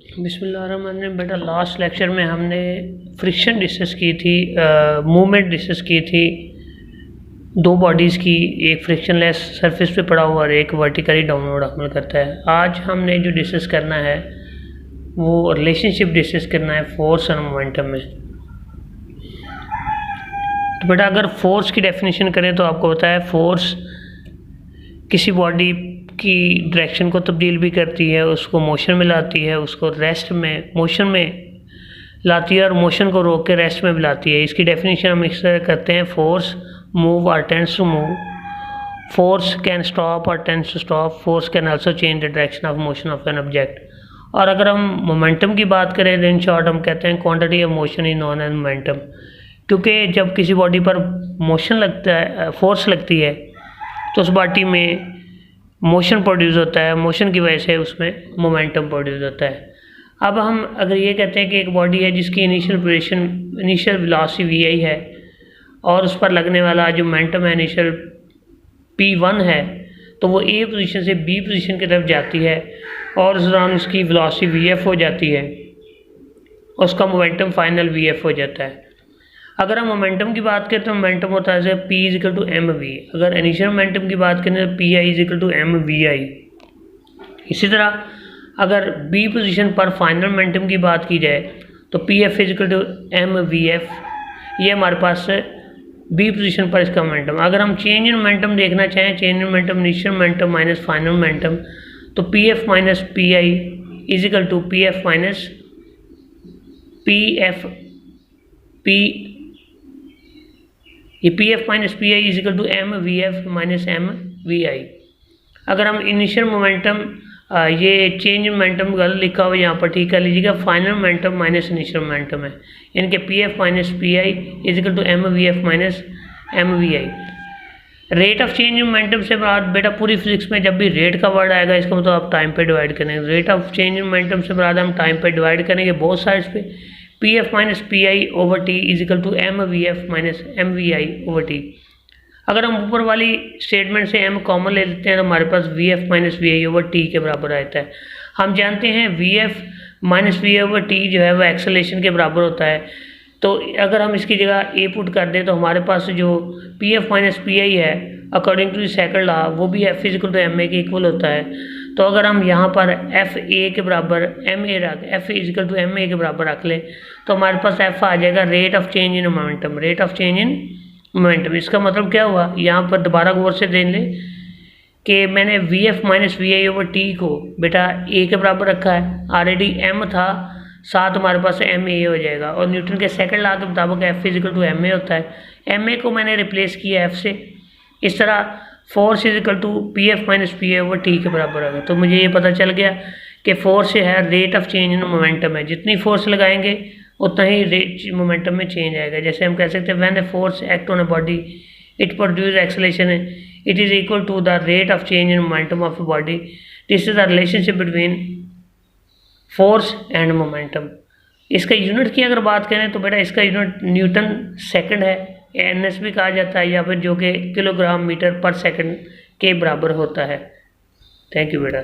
बिस्मिल्लाहिर्रहमानिर्रहीम। बेटा last lecture में हमने फ्रिक्शन डिस्कस की थी, मूवमेंट डिस्कस की थी दो बॉडीज़ की, एक फ्रिक्शनलेस सरफेस पे पड़ा हुआ और एक वर्टिकली डाउनवर्ड अमल करता है। आज हमने जो डिस्कस करना है वो रिलेशनशिप डिस्कस करना है फोर्स और मोमेंटम में। तो बेटा अगर फोर्स की डेफिनेशन करें तो आपको पता है फोर्स किसी बॉडी की डायरेक्शन को तब्दील भी करती है, उसको मोशन में लाती है, उसको रेस्ट में मोशन में लाती है और मोशन को रोक के रेस्ट में भी लाती है। इसकी डेफिनेशन हम इस तरह करते हैं, फोर्स मूव और tends to move, force can stop और tends to stop, force can also change the direction of motion of an object. और अगर हम मोमेंटम की बात करें तो इन शॉर्ट हम कहते हैं quantity of motion is known as momentum, क्योंकि जब किसी बॉडी पर मोशन लगता है, फोर्स लगती है, तो उस बॉडी में मोशन प्रोड्यूस होता है, मोशन की वजह से उसमें मोमेंटम प्रोड्यूस होता है। अब हम अगर ये कहते हैं कि एक बॉडी है जिसकी इनिशियल वेलोसिटी वी है और उस पर लगने वाला जो मोमेंटम है इनिशियल p1 है, तो वो ए पोजीशन से बी पोजीशन की तरफ जाती है और उस दौरान उसकी वेलोसिटी vf हो जाती है, उसका मोमेंटम फाइनल vf हो जाता है। अगर हम मोमेंटम की बात करें तो मोमेंटम होता है जैसे p is equal to M V. अगर इनिशियल मोमेंटम की बात करें तो P I is equal to M V I. इसी तरह अगर b पोजीशन पर फाइनल मोमेंटम की बात की जाए तो P F is equal to M V F, ये हमारे पास b पोजीशन पर इसका मोमेंटम। अगर हम चेंज इन मोमेंटम देखना चाहें, change in momentum initial momentum minus final momentum, तो P F minus P I is equal to P F minus P ये P F minus P I is equal to M V F minus M V I. अगर हम initial momentum, ये change momentum गलत लिखा हुआ यहाँ पर ठीक कर लीजिएगा, final momentum minus initial momentum है, इनके P F minus P I is equal to M V F minus M V I. Rate of change in momentum से बाद बेटा पूरी फिजिक्स में जब भी रेट का वर्ड आएगा इसका मतलब आप टाइम पे डिवाइड करेंगे। Rate of change in momentum से बाद हम टाइम पे डिवाइड करेंगे बोथ साइड्स पे, P F minus P I over T is equal to M V F minus M V I over T. अगर हम ऊपर वाली स्टेटमेंट से m कॉमन ले लेते हैं तो हमारे पास V F minus V I over T के बराबर आता है। हम जानते हैं V F minus V I over T जो है वह एक्सेलरेशन के बराबर होता है, तो अगर हम इसकी जगह a पुट कर दें तो हमारे पास जो P F minus P I है according to the second law वो भी f is equal to M A के इक्वल होता है। तो अगर हम यहाँ पर एफ ए के बराबर एम ए रख, F is equal to M A के बराबर रख लें तो हमारे पास एफ आ जाएगा rate of change in momentum, rate of change in momentum. इसका मतलब क्या हुआ, यहाँ पर दोबारा गौर से देख लें कि मैंने V F minus V I over T को बेटा ए के बराबर रखा है, ऑलरेडी एम था, साथ हमारे पास एम ए हो जाएगा और न्यूटन के सेकंड लॉ के मुताबिक F is equal to M A होता है। एम ए को मैंने रिप्लेस किया एफ से, इस तरह force is equal to P F minus P A over T के बराबर होगा। तो मुझे ये पता चल गया कि फोर्स है rate of change in momentum है, जितनी फोर्स लगाएंगे उतना ही रेट मोमेंटम में चेंज आएगा। जैसे हम कह सकते हैं when a force act on a body it produce acceleration it is equal to the rate of change in momentum of a body. This is the relationship between force and momentum. इसका unit की अगर बात करें तो बेटा इसका unit Newton second है, NS भी कहा जाता है, या फिर जो कि किलोग्राम मीटर पर सेकंड के बराबर होता है। थैंक यू बेटा।